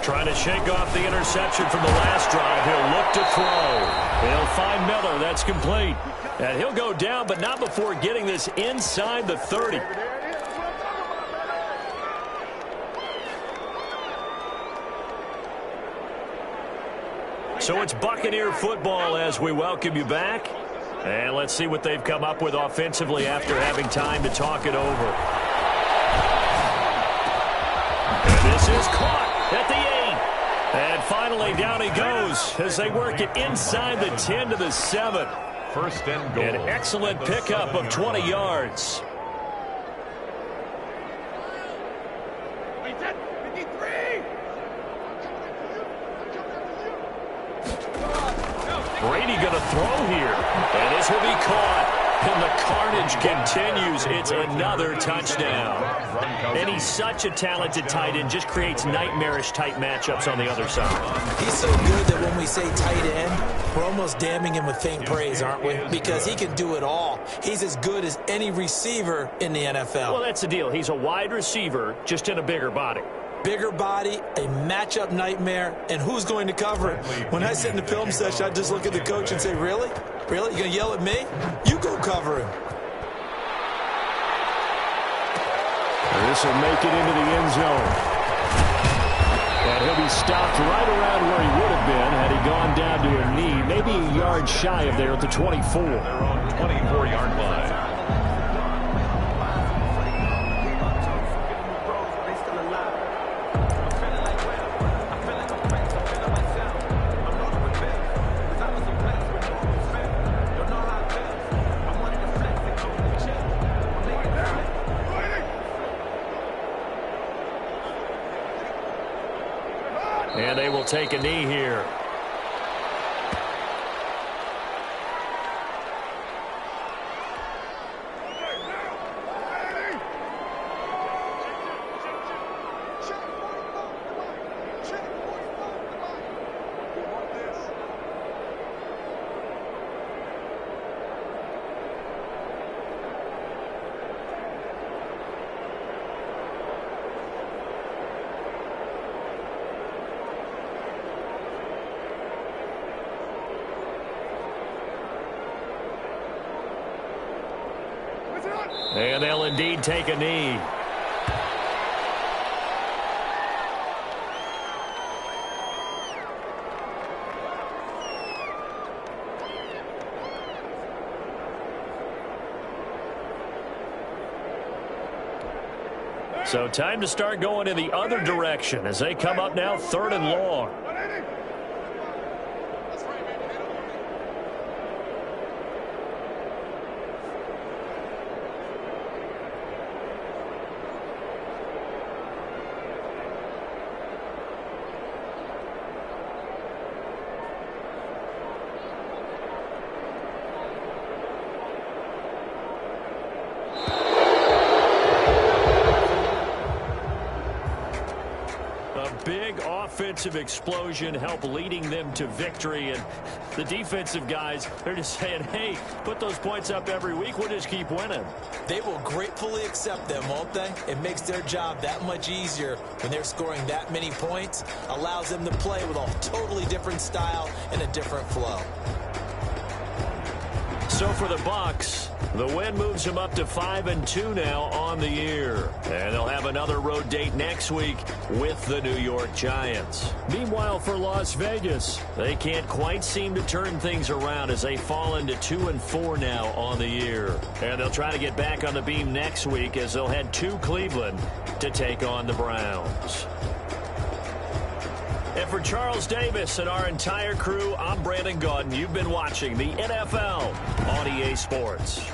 Trying to shake off the interception from the last drive. He'll look to throw. He'll find Miller. That's complete. And he'll go down, but not before getting this inside the 30. So it's Buccaneer football as we welcome you back. And let's see what they've come up with offensively after having time to talk it over. And this is caught at the 8. And finally, down he goes as they work it inside the 10 to the 7. first and goal. An excellent pickup of 20 yards. Brady going to throw here. And this will be caught. And the carnage continues. It's another touchdown. And he's such a talented tight end. Just creates nightmarish-type matchups on the other side. He's so good that when we say tight end, we're almost damning him with faint praise, aren't we? Because he can do it all. He's as good as any receiver in the NFL. Well, that's the deal. He's a wide receiver, just in a bigger body. Bigger body, a matchup nightmare, and who's going to cover it? When I sit in the film session, I just look at the coach and say, really? Really? You going to yell at me? You go cover him. This will make it into the end zone. And he'll be stopped right around where he would have been had he gone down to a knee, maybe a yard shy of there at the 24. They're on 24-yard line. And they will take a knee here. And they'll indeed take a knee. So time to start going in the other direction as they come up now 3rd and long. Big offensive explosion help leading them to victory, and the defensive guys, they're just saying, hey, put those points up every week, we'll just keep winning. They will gratefully accept them, won't they? It makes their job that much easier when they're scoring that many points, allows them to play with a totally different style and a different flow. So for the Bucs, the win moves them up to 5-2 now on the year. And they'll have another road date next week with the New York Giants. Meanwhile, for Las Vegas, they can't quite seem to turn things around as they fall into 2-4 now on the year. And they'll try to get back on the beam next week as they'll head to Cleveland to take on the Browns. And for Charles Davis and our entire crew, I'm Brandon Gaudin. You've been watching the NFL on EA Sports.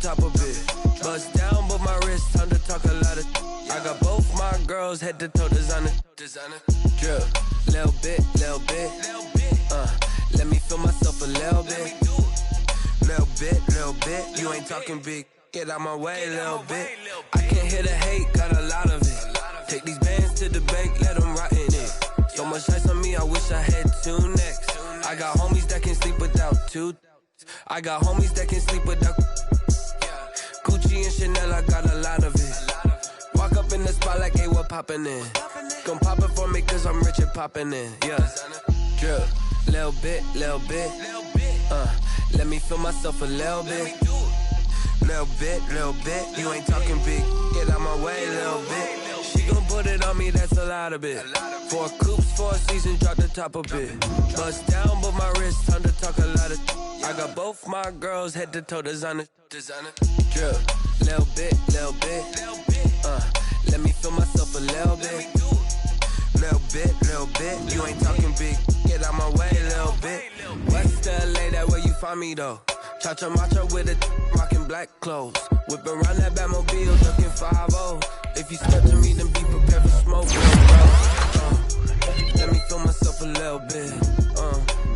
top of it. Bust down, but my wrist, time to talk a lot of. I got both my girls head to toe designer. Drip, little bit. Let me feel myself a little bit. Little bit. You ain't talking big. Get out my way, little bit. I can't hear the hate, got a lot of it. Take these bands to the bank, let them rot in it. So much ice on me, I wish I had two necks. I got homies that can sleep without two. I got homies that can sleep without Gucci and Chanel, I got a lot of it. Walk up in the spot like, hey, what poppin' in? Gon' pop it for me cause I'm rich and poppin' in. Yeah, drip, little bit. Let me feel myself a little bit. Little bit. You ain't talking big. Get out my way, little bit. She gon' put it on me, that's a lot of it. 4 coops, 4 seasons, drop the top a bit. Bust down, but my wrist, time to talk a lot of. I got both my girls head to toe designer. Drip, little bit. Let me feel myself a little bit. Little bit. You ain't talking big. Get out my way, little bit. West LA, that where you find me though. Cha-cha matcha with a rockin' black clothes. Whip around that Batmobile, looking 5-0. If you step to me, then be prepared for smoke, bro. Let me feel myself a little bit.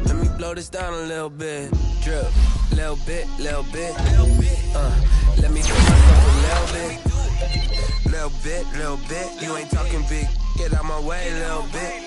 Let me blow this down a little bit. Drip, little bit. Let me feel myself a little bit. Little bit. You ain't talking big. Get out my way, little bit.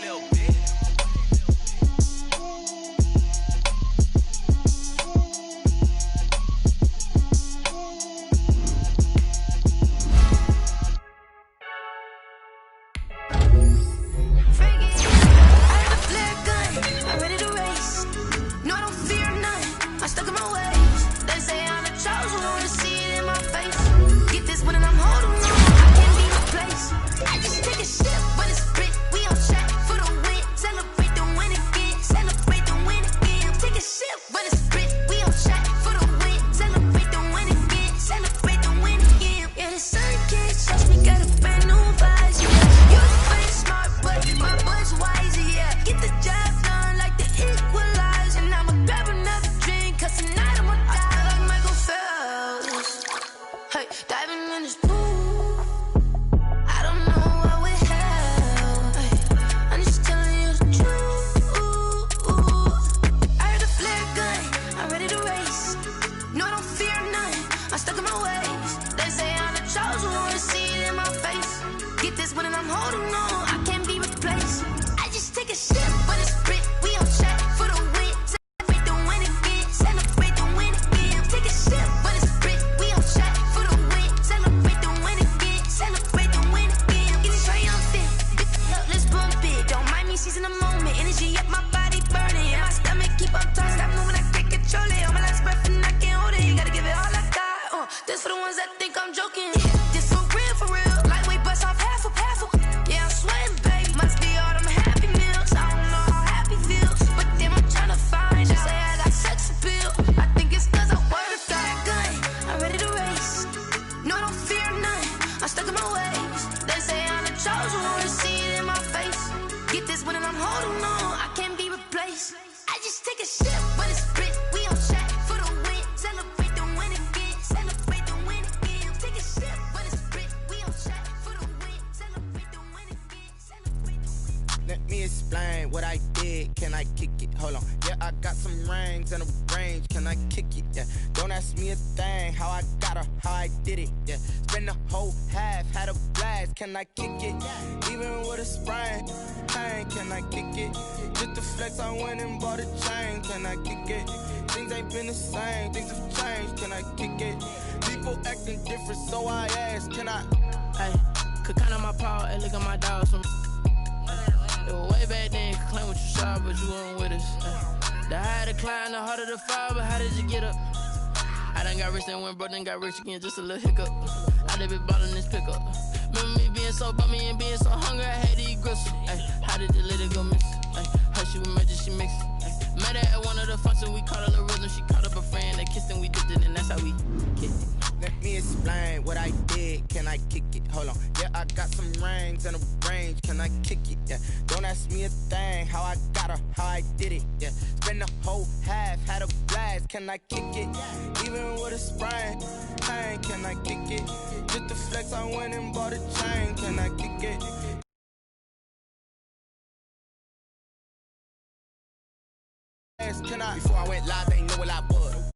Can I kick it? Even with a sprain, pain, can I kick it? Just to flex, I went and bought a chain. Can I kick it? Things ain't been the same, things have changed. Can I kick it? People acting different, so I ask, can I? Hey, could count on my power, hey, look at my dogs. It was way back then, could claim what you saw, but you weren't with us. The higher the climb, the harder the fall, but how did you get up? I done got rich and went broke, then got rich again, just a little hiccup. I done been ballin' this pickup. Remember me being so bummy and being so hungry, I had to eat gristle. Ay, how did the lady go miss? Ay, how she was magic, she mixed. Met her at one of the functions, we caught her the rhythm. She caught up a friend, they kissed and we dipped it, and that's how we kicked it. Let me explain. explain what I did. Can I kick it? Hold on. Yeah, I got some rings and a range. Can I kick it? Yeah. Don't ask me a thing. How I got her, how I did it. Yeah. Spend the whole half, had a blast. Can I kick it? Even with a sprain. Pain, can I kick it? Just the flex, I went and bought a chain. Can I kick it? Can I? Before I went live, they knew what I was.